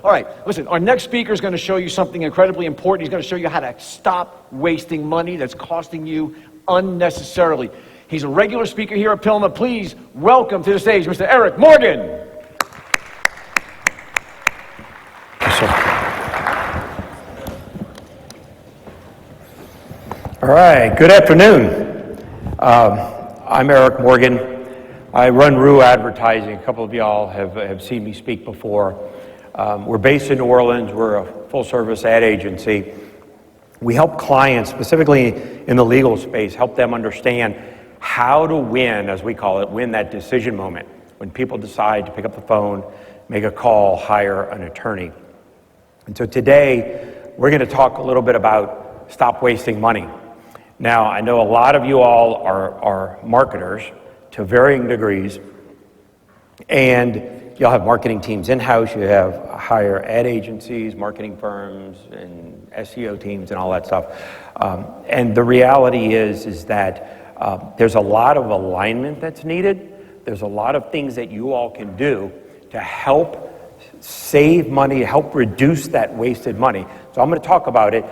All right, listen, our next speaker is going to show you something incredibly important. He's going to show you how to stop wasting money that's costing you unnecessarily. He's a regular speaker here at PILMMA. Please welcome to the stage Mr. Eric Morgan. All right, good afternoon. I'm Eric Morgan. I run Roux Advertising. A couple of y'all have seen me speak before. We're based in New Orleans. We're a full-service ad agency. We help clients, specifically in the legal space, help them understand how to win, as we call it, win that decision moment when people decide to pick up the phone, make a call, hire an attorney. And so today, we're going to talk a little bit about stop wasting money. Now, I know a lot of you all are marketers to varying degrees, and you'll have marketing teams in-house, you have hire ad agencies, marketing firms, and SEO teams and all that stuff. And the reality is that there's a lot of alignment that's needed. There's a lot of things that you all can do to help save money, help reduce that wasted money. So I'm going to talk about it.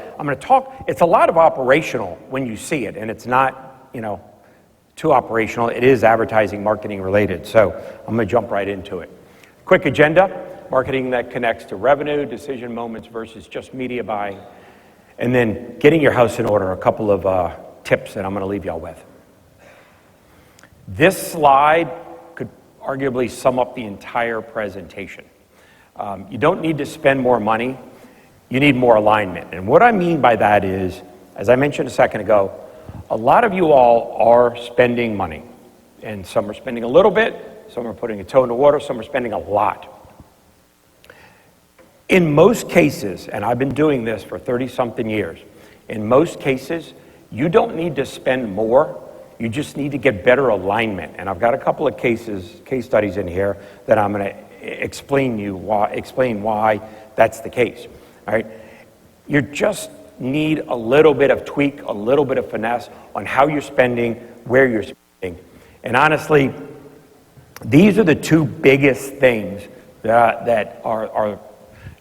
It's a lot of operational when you see it, and it's not, too operational. It is advertising, marketing related. So I'm going to jump right into it. Quick agenda: marketing that connects to revenue, decision moments versus just media buying, and then getting your house in order. A couple of tips that I'm going to leave y'all with. This slide could arguably sum up the entire presentation. You don't need to spend more money. You need more alignment. And what I mean by that is, as I mentioned a second ago, a lot of you all are spending money. And some are spending a little bit, some are putting a toe in the water, some are spending a lot. In most cases, and I've been doing this for 30-something years, in most cases, you don't need to spend more. You just need to get better alignment. And I've got a couple of case studies in here that I'm going to explain why that's the case. All right? You just need a little bit of tweak, a little bit of finesse on how you're spending, where you're spending. And honestly, these are the two biggest things that are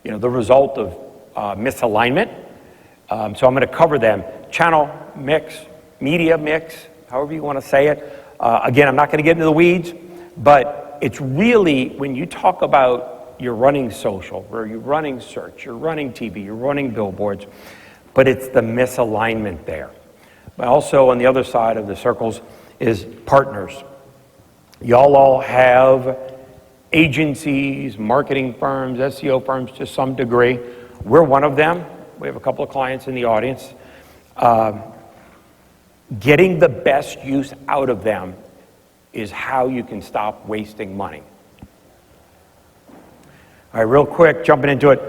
the result of misalignment. So I'm going to cover them: channel mix, media mix, however you want to say it. Again, I'm not going to get into the weeds, but it's really, when you talk about you're running social, or you're running search, you're running TV, you're running billboards, but it's the misalignment there. But also on the other side of the circles is partners. Y'all all have agencies, marketing firms, SEO firms to some degree. We're one of them. We have a couple of clients in the audience. Getting the best use out of them is how you can stop wasting money. All right, real quick, jumping into it.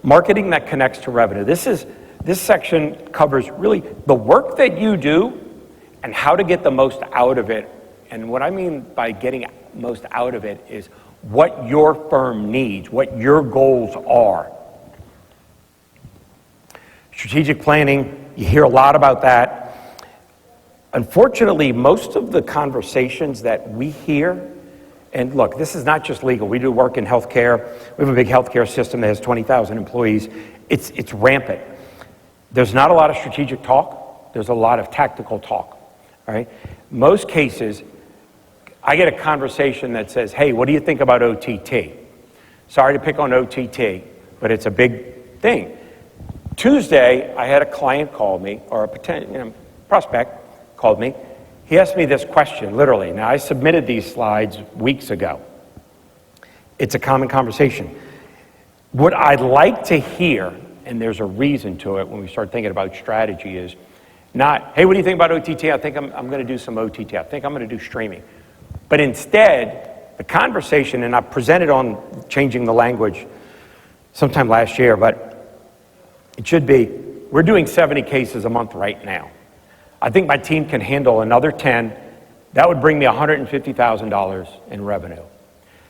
Marketing that connects to revenue. This section covers really the work that you do and how to get the most out of it. And what I mean by getting most out of it is what your firm needs, what your goals are. Strategic planning, you hear a lot about that. Unfortunately, most of the conversations that we hear, and look, this is not just legal. We do work in healthcare. We have a big healthcare system that has 20,000 employees. It's rampant. There's not a lot of strategic talk. There's a lot of tactical talk. All right? Most cases, I get a conversation that says, "Hey, what do you think about OTT?" Sorry to pick on OTT, but it's a big thing. Tuesday, I had a client call me, or a potential prospect called me. He asked me this question, literally. Now, I submitted these slides weeks ago. It's a common conversation. What I'd like to hear, and there's a reason to it when we start thinking about strategy, is not, "Hey, what do you think about OTT? I think I'm going to do some OTT. I think I'm going to do streaming." But instead, the conversation, and I presented on changing the language sometime last year, but it should be, we're doing 70 cases a month right now. I think my team can handle another 10. That would bring me $150,000 in revenue.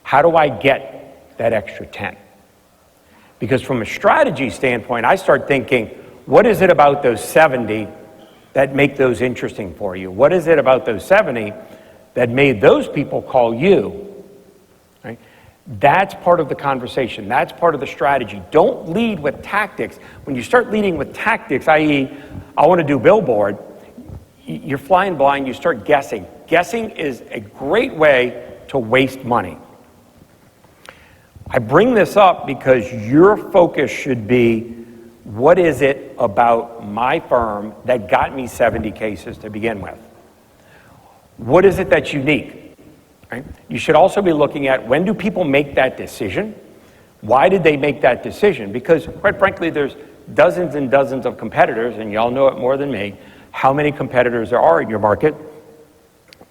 How do I get that extra 10? Because from a strategy standpoint, I start thinking, what is it about those 70 that make those interesting for you? What is it about those 70 that made those people call you? Right? That's part of the conversation. That's part of the strategy. Don't lead with tactics. When you start leading with tactics, i.e., I want to do billboard, you're flying blind, you start guessing. Guessing is a great way to waste money. I bring this up because your focus should be, what is it about my firm that got me 70 cases to begin with? What is it that's unique? Right? You should also be looking at, when do people make that decision? Why did they make that decision? Because, quite frankly, there's dozens and dozens of competitors, and y'all know it more than me, how many competitors there are in your market,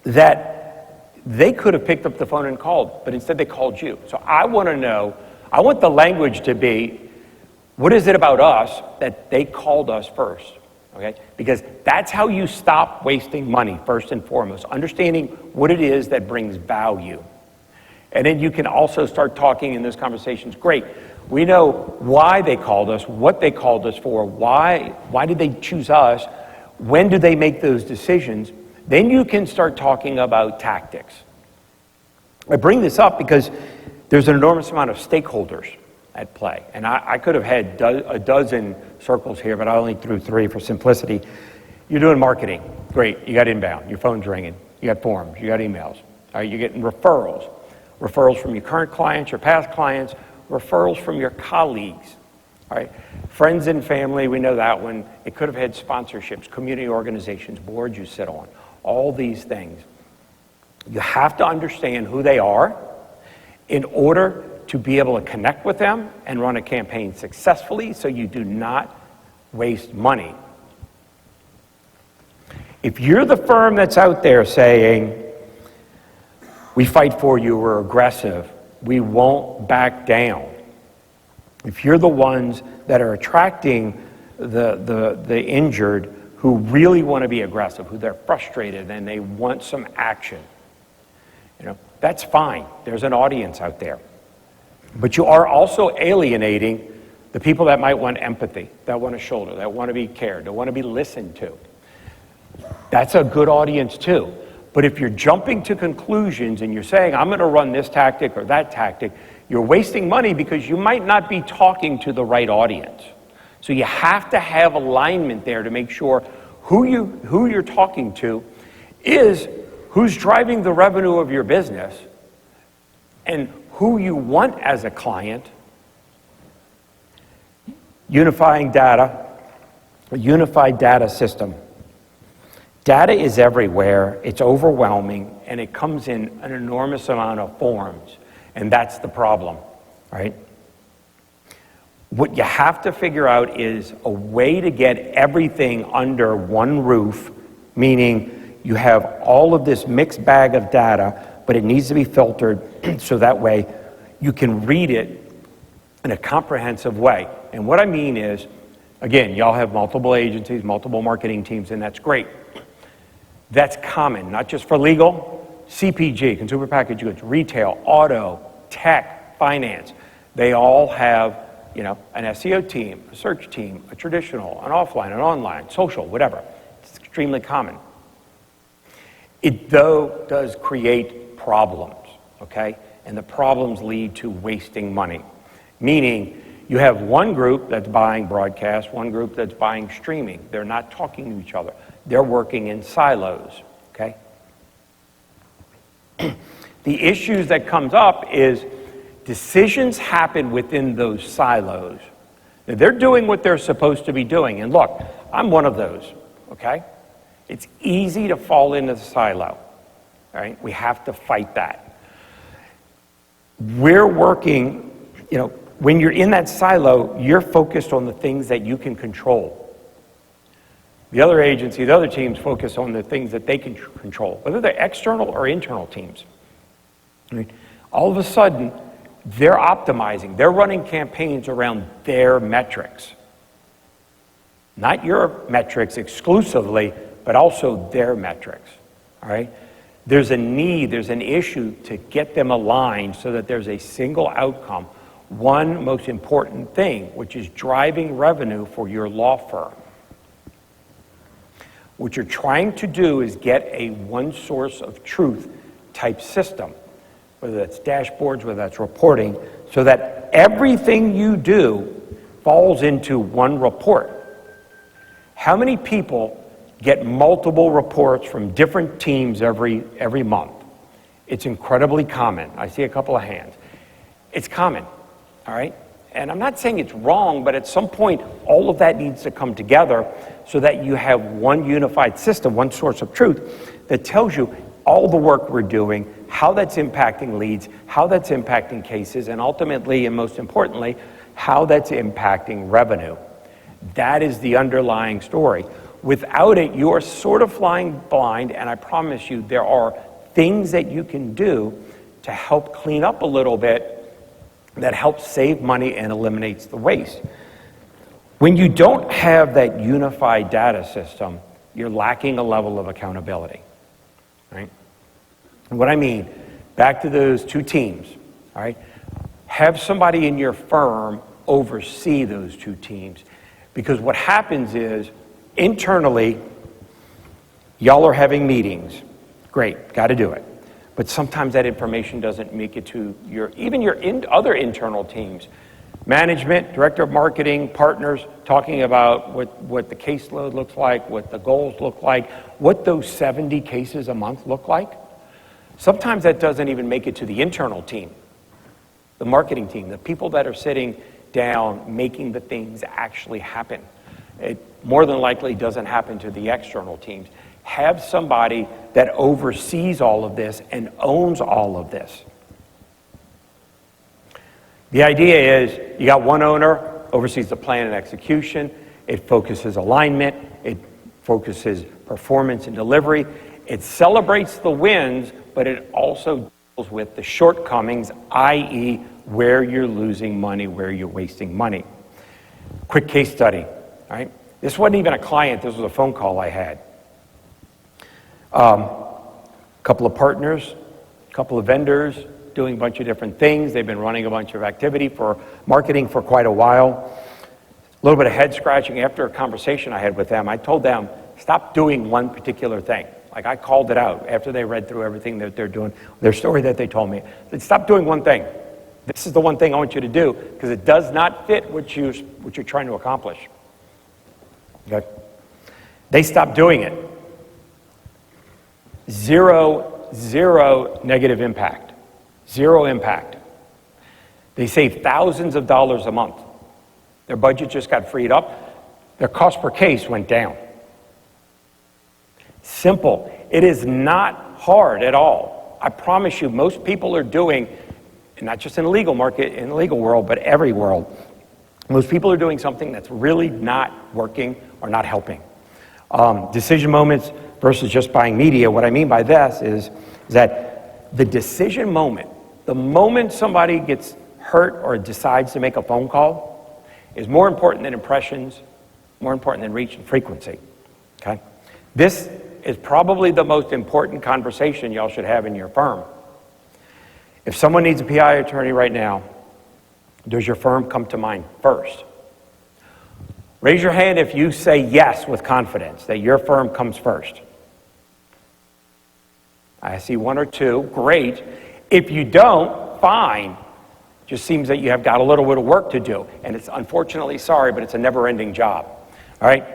that they could have picked up the phone and called, but instead they called you. So I want to know, I want the language to be, what is it about us that they called us first? Okay? Because that's how you stop wasting money, first and foremost. Understanding what it is that brings value. And then you can also start talking in those conversations. Great. We know why they called us, what they called us for, why did they choose us, when do they make those decisions. Then you can start talking about tactics. I bring this up because there's an enormous amount of stakeholders at play. And I could have had a dozen circles here, but I only threw 3 for simplicity. You're doing marketing. Great. You got inbound. Your phone's ringing. You got forms. You got emails. All right, you're getting referrals. Referrals from your current clients, your past clients, referrals from your colleagues. All right. Friends and family, we know that one. It could have had sponsorships, community organizations, boards you sit on, all these things. You have to understand who they are in order to be able to connect with them and run a campaign successfully so you do not waste money. If you're the firm that's out there saying, we fight for you, we're aggressive, we won't back down. If you're the ones that are attracting the injured who really want to be aggressive, who they're frustrated and they want some action, that's fine. There's an audience out there. But you are also alienating the people that might want empathy, that want a shoulder, that want to be cared, that want to be listened to. That's a good audience too. But if you're jumping to conclusions and you're saying, I'm going to run this tactic or that tactic, you're wasting money because you might not be talking to the right audience. So you have to have alignment there to make sure who you're talking to is who's driving the revenue of your business and who you want as a client. Unifying data, a unified data system. Data is everywhere, it's overwhelming, and it comes in an enormous amount of forms, and that's the problem, right? What you have to figure out is a way to get everything under one roof, meaning you have all of this mixed bag of data, but it needs to be filtered so that way you can read it in a comprehensive way. And what I mean is, again, y'all have multiple agencies, multiple marketing teams, and that's great. That's common, not just for legal, CPG, consumer packaged goods, retail, auto, tech, finance. They all have, an SEO team, a search team, a traditional, an offline, an online, social, whatever. It's extremely common. It, though, does create problems, okay? And the problems lead to wasting money. Meaning, you have one group that's buying broadcast, one group that's buying streaming. They're not talking to each other. They're working in silos, okay? The issues that comes up is decisions happen within those silos. Now, they're doing what they're supposed to be doing. And look, I'm one of those, okay? It's easy to fall into the silo, right? We have to fight that. We're working, when you're in that silo, you're focused on the things that you can control. The other agency, the other teams focus on the things that they can control, whether they're external or internal teams. All of a sudden, they're optimizing. They're running campaigns around their metrics. Not your metrics exclusively, but also their metrics, all right? There's a need, there's an issue to get them aligned so that there's a single outcome. One most important thing, which is driving revenue for your law firm. What you're trying to do is get a one source of truth type system. whether that's dashboards, whether that's reporting, so that everything you do falls into one report. How many people get multiple reports from different teams every month? It's incredibly common. I see a couple of hands. It's common, all right? And I'm not saying it's wrong, but at some point, all of that needs to come together so that you have one unified system, one source of truth that tells you all the work we're doing, how that's impacting leads, how that's impacting cases, and ultimately, and most importantly, how that's impacting revenue. That is the underlying story. Without it, you are sort of flying blind, and I promise you there are things that you can do to help clean up a little bit that helps save money and eliminates the waste. When you don't have that unified data system, you're lacking a level of accountability, right? And what I mean, back to those two teams, all right? Have somebody in your firm oversee those two teams, because what happens is, internally, y'all are having meetings. Great, got to do it. But sometimes that information doesn't make it to even your other internal teams. Management, director of marketing, partners, talking about what the caseload looks like, what the goals look like, what those 70 cases a month look like. Sometimes that doesn't even make it to the internal team, the marketing team, the people that are sitting down making the things actually happen. It more than likely doesn't happen to the external teams. Have somebody that oversees all of this and owns all of this. The idea is you got one owner, oversees the plan and execution, it focuses alignment, it focuses performance and delivery, it celebrates the wins, but it also deals with the shortcomings, i.e. where you're losing money, where you're wasting money. Quick case study, all right? This wasn't even a client, this was a phone call I had. Couple of partners, couple of vendors doing a bunch of different things. They've been running a bunch of activity for marketing for quite a while. A little bit of head scratching after a conversation I had with them. I told them, stop doing one particular thing. Like I called it out after they read through everything that they're doing, their story that they told me. I said, stop doing one thing. This is the one thing I want you to do because it does not fit what you're trying to accomplish. Okay? They stopped doing it. Zero negative impact. Zero impact. They save thousands of dollars a month. Their budget just got freed up. Their cost per case went down. Simple. It is not hard at all. I promise you, most people are doing, not just in the legal market, in the legal world, but every world, most people are doing something that's really not working or not helping. Decision moments versus just buying media. What I mean by this is that the decision moment, the moment somebody gets hurt or decides to make a phone call, is more important than impressions, more important than reach and frequency. Okay? This is probably the most important conversation y'all should have in your firm. If someone needs a PI attorney right now, does your firm come to mind first? Raise your hand if you say yes with confidence, that your firm comes first. I see one or two, great. If you don't, fine. Just seems that you have got a little bit of work to do. And it's unfortunately, sorry, but it's a never-ending job. All right?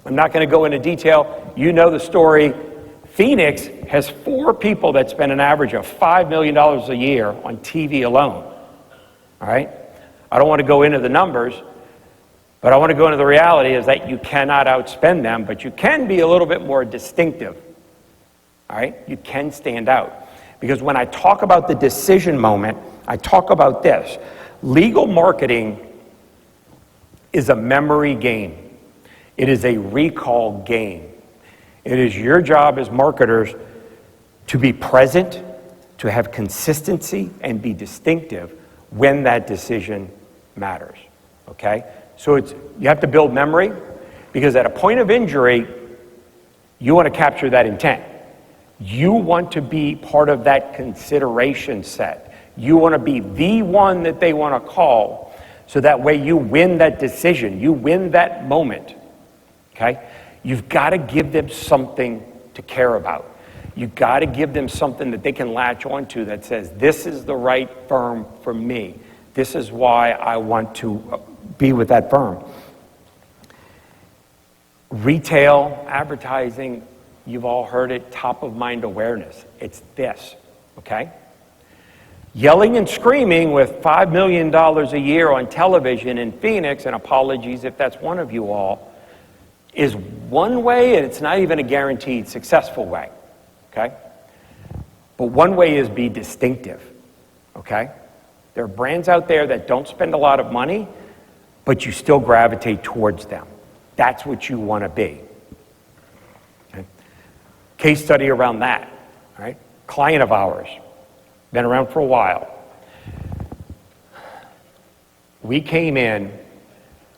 I'm not going to go into detail. You know the story. Phoenix has 4 people that spend an average of $5 million a year on TV alone. All right? I don't want to go into the numbers, but I want to go into the reality is that you cannot outspend them, but you can be a little bit more distinctive. All right? You can stand out. Because when I talk about the decision moment, I talk about this. Legal marketing is a memory game. It is a recall game. It is your job as marketers to be present, to have consistency, and be distinctive when that decision matters. Okay? So you have to build memory, because at a point of injury, you want to capture that intent. You want to be part of that consideration set. You want to be the one that they want to call, so that way you win that decision. You win that moment. Okay? You've got to give them something to care about. You got to give them something that they can latch onto that says, this is the right firm for me. This is why I want to be with that firm. Retail, advertising, you've all heard it, top of mind awareness. It's this, okay? Yelling and screaming with $5 million a year on television in Phoenix, and apologies if that's one of you all, is one way, and it's not even a guaranteed successful way, okay? But one way is be distinctive, okay? There are brands out there that don't spend a lot of money, but you still gravitate towards them. That's what you want to be. Okay? Case study around that, right? Client of ours, been around for a while. We came in,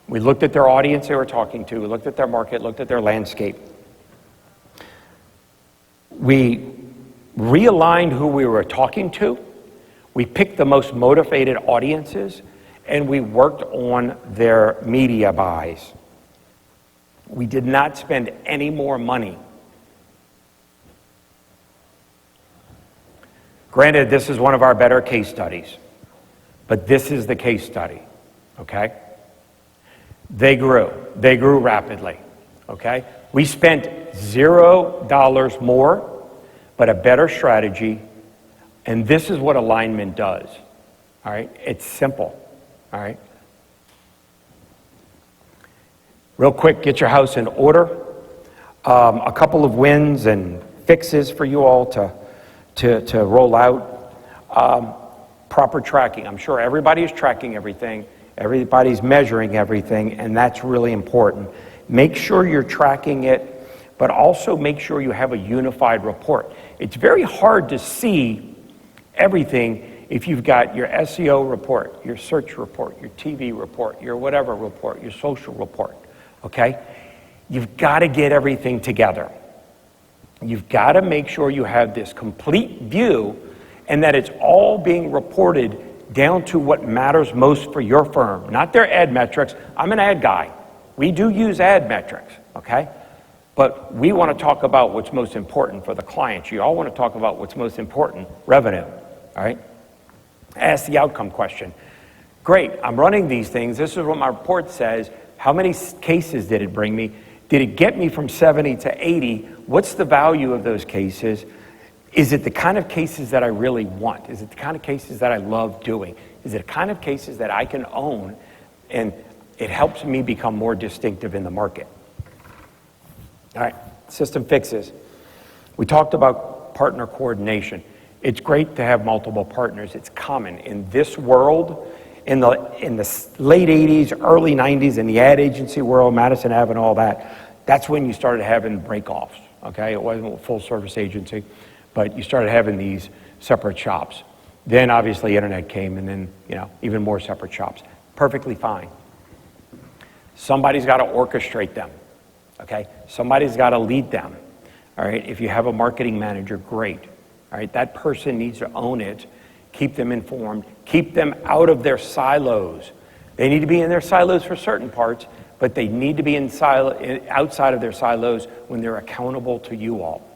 we looked at their audience they were talking to, we looked at their market, looked at their landscape. We realigned who we were talking to, we picked the most motivated audiences, and we worked on their media buys. We did not spend any more money. Granted, this is one of our better case studies, but this is the case study, okay? They grew rapidly, okay? We spent $0 more, but a better strategy, and this is what alignment does, all right? It's simple, all right? Real quick, get your house in order. A couple of wins and fixes for you all to roll out. Proper tracking. I'm sure everybody is tracking everything. Everybody's measuring everything, and that's really important. Make sure you're tracking it, but also make sure you have a unified report. It's very hard to see everything if you've got your SEO report, your search report, your TV report, your whatever report, your social report. Okay? You've got to get everything together. You've got to make sure you have this complete view and that it's all being reported down to what matters most for your firm, not their ad metrics. I'm an ad guy. We do use ad metrics, okay? But we want to talk about what's most important for the clients. You all want to talk about what's most important, revenue, all right? Ask the outcome question. Great, I'm running these things. This is what my report says. How many cases did it bring me? Did it get me from 70 to 80? What's the value of those cases? Is it the kind of cases that I really want? Is it the kind of cases that I love doing? Is it the kind of cases that I can own and it helps me become more distinctive in the market? All right, system fixes. We talked about partner coordination. It's great to have multiple partners. It's common in this world. In the late 80s, early 90s, in the ad agency world, Madison Ave and all that, that's when you started having break-offs, okay? It wasn't a full-service agency, but you started having these separate shops. Then, obviously, internet came, and then, even more separate shops. Perfectly fine. Somebody's got to orchestrate them, okay? Somebody's got to lead them, all right? If you have a marketing manager, great, all right? That person needs to own it. Keep them informed, keep them out of their silos. They need to be in their silos for certain parts, but they need to be outside of their silos when they're accountable to you all.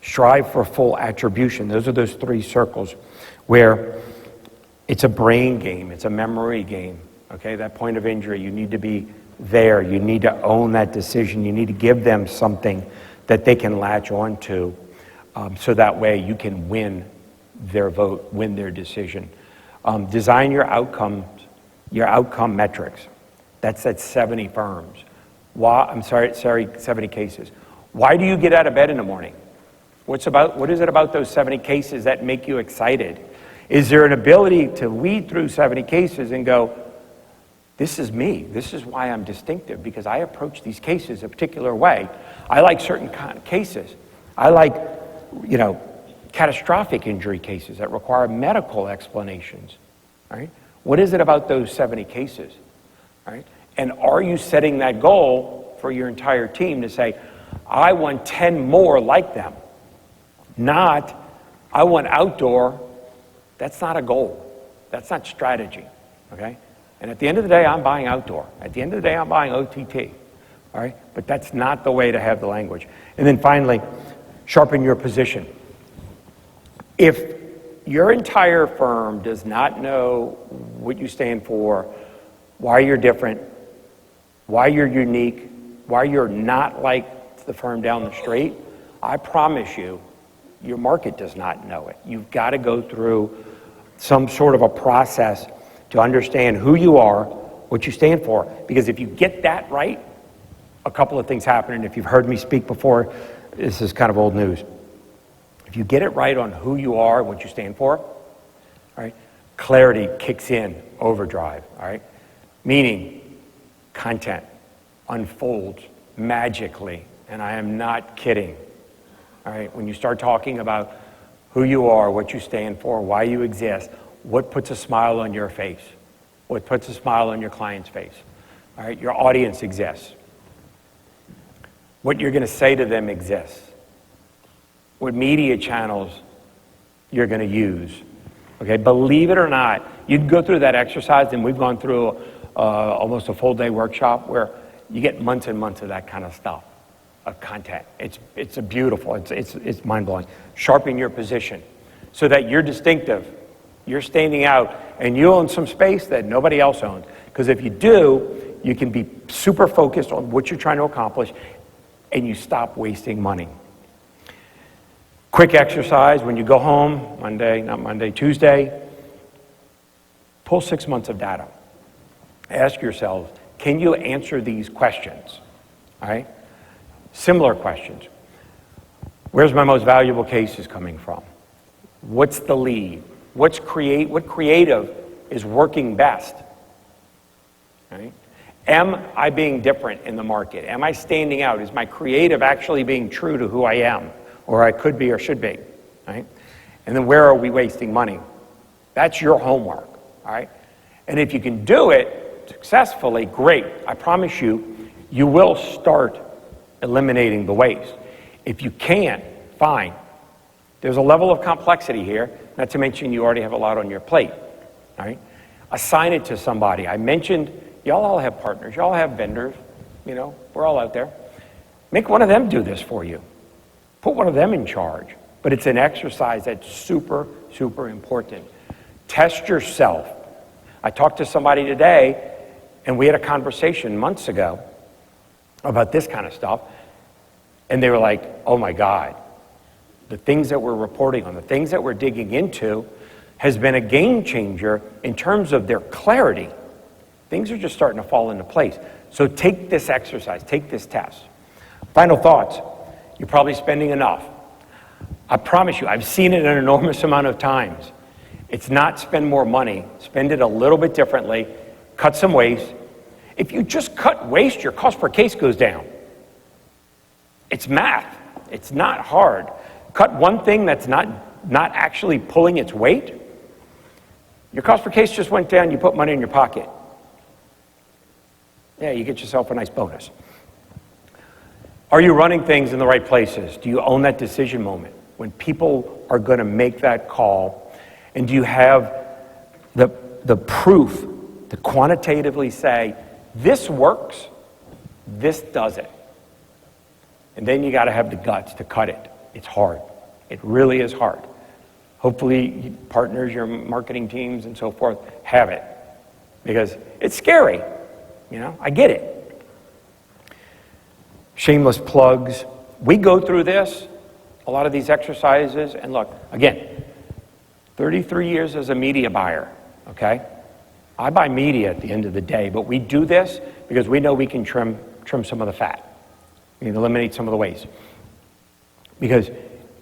Strive for full attribution. Those are those three circles where it's a brain game, it's a memory game, okay? That point of injury, you need to be there. You need to own that decision. You need to give them something that they can latch on to so that way you can win their vote, win their decision. Design your outcome metrics. That's at 70 firms. 70 cases. Why do you get out of bed in the morning? What is it about those 70 cases that make you excited? Is there an ability to weed through 70 cases and go, this is me, this is why I'm distinctive, because I approach these cases a particular way. I like certain kind of cases. I like, catastrophic injury cases that require medical explanations, right? What is it about those 70 cases, right? And are you setting that goal for your entire team to say, I want 10 more like them? Not, I want outdoor. That's not a goal. That's not strategy, okay? And at the end of the day, I'm buying outdoor. At the end of the day, I'm buying OTT, all right? But that's not the way to have the language. And then finally, Sharpen your position. If your entire firm does not know what you stand for, why you're different, why you're unique, why you're not like the firm down the street, I promise you, your market does not know it. You've got to go through some sort of a process to understand who you are, what you stand for, because if you get that right, a couple of things happen, and if you've heard me speak before, this is kind of old news. If you get it right on who you are, what you stand for, all right, clarity kicks in, overdrive, all right? Meaning, content unfolds magically, and I am not kidding, all right? When you start talking about who you are, what you stand for, why you exist, what puts a smile on your face, what puts a smile on your client's face, all right? Your audience exists. What you're going to say to them exists. What media channels you're going to use. Okay, believe it or not, you'd go through that exercise, and we've gone through almost a full day workshop where you get months and months of that kind of stuff, of content. It's a beautiful, it's mind-blowing. Sharpen your position so that you're distinctive, you're standing out, and you own some space that nobody else owns. Because if you do, you can be super focused on what you're trying to accomplish, and you stop wasting money. Quick exercise, when you go home, Tuesday, pull 6 months of data. Ask yourselves, can you answer these questions? All right? Similar questions. Where's my most valuable cases coming from? What's the lead? What creative is working best? All right? Am I being different in the market? Am I standing out? Is my creative actually being true to who I am, or I could be or should be? Right? And then where are we wasting money? That's your homework. All right? And if you can do it successfully, great. I promise you, you will start eliminating the waste. If you can't, fine. There's a level of complexity here, not to mention you already have a lot on your plate. All right? Assign it to somebody. I mentioned y'all all have partners, y'all have vendors, you know, we're all out there. Make one of them do this for you. Put one of them in charge. But it's an exercise that's super, super important. Test yourself. I talked to somebody today, and we had a conversation months ago about this kind of stuff, and they were like, oh my God, the things that we're reporting on, the things that we're digging into has been a game changer in terms of their clarity. Things are just starting to fall into place. So take this exercise, take this test. Final thoughts. You're probably spending enough. I promise you, I've seen it an enormous amount of times. It's not spend more money, spend it a little bit differently, cut some waste. If you just cut waste, your cost per case goes down. It's math. It's not hard. Cut one thing that's not actually pulling its weight, your cost per case just went down, you put money in your pocket. Yeah, you get yourself a nice bonus. Are you running things in the right places? Do you own that decision moment when people are going to make that call? And do you have the proof to quantitatively say, this works, this doesn't? And then you got to have the guts to cut it. It's hard. It really is hard. Hopefully, partners, your marketing teams and so forth have it, because it's scary. You know, I get it. Shameless plugs. We go through this, a lot of these exercises, and look, again, 33 years as a media buyer, okay? I buy media at the end of the day, but we do this because we know we can trim some of the fat. We can eliminate some of the waste. Because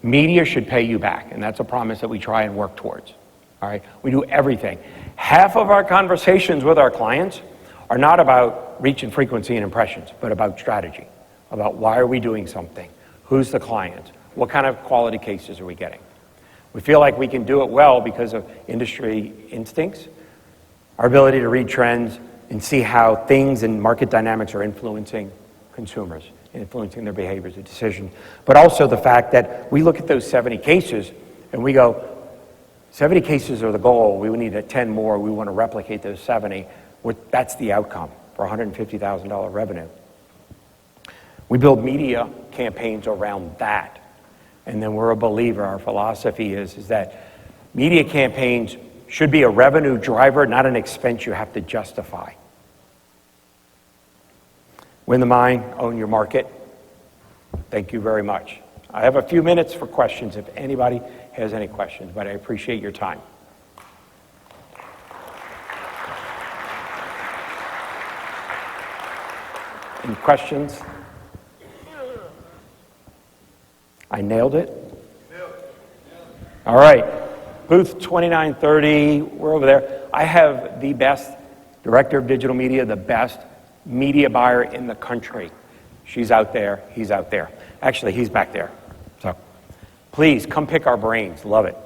media should pay you back, and that's a promise that we try and work towards, all right? We do everything. Half of our conversations with our clients are not about reach and frequency and impressions, but about strategy, about why are we doing something, who's the client, what kind of quality cases are we getting. We feel like we can do it well because of industry instincts, our ability to read trends and see how things and market dynamics are influencing consumers, influencing their behaviors and decisions, but also the fact that we look at those 70 cases and we go, 70 cases are the goal, we need 10 more, we want to replicate those 70. That's the outcome for $150,000 revenue. We build media campaigns around that. And then we're a believer, our philosophy is that media campaigns should be a revenue driver, not an expense you have to justify. Win the mind, own your market. Thank you very much. I have a few minutes for questions if anybody has any questions, but I appreciate your time. Any questions? I nailed it? All right. Booth 2930, we're over there. I have the best director of digital media, the best media buyer in the country. She's out there, he's out there. Actually, he's back there. So please come pick our brains. Love it.